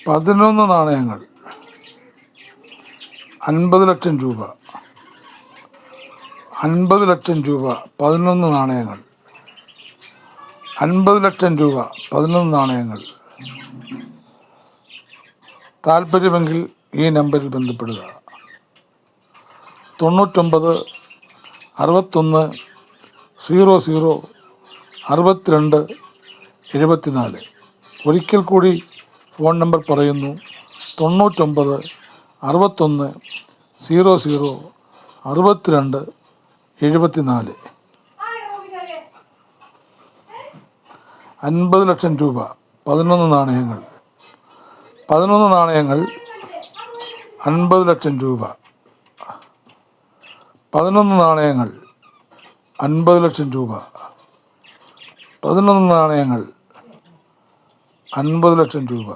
11 നാണയങ്ങൾ 50 ലക്ഷം രൂപ. 50 ലക്ഷം രൂപ 11 നാണയങ്ങൾ. 50 ലക്ഷം രൂപ 11 നാണയങ്ങൾ. താല്പര്യമെങ്കിൽ ഈ നമ്പറിൽ ബന്ധപ്പെടുക. 99 61 00 62 74. ഒരിക്കൽ കൂടി ഫോൺ നമ്പർ പറയുന്നു: 99 61 00 62 74. 50 ലക്ഷം രൂപ 11 നാണയങ്ങൾ. 11 നാണയങ്ങൾ 50 ലക്ഷം രൂപ. 11 നാണയങ്ങൾ 50 ലക്ഷം രൂപ. 11 നാണയങ്ങൾ 50 ലക്ഷം രൂപ.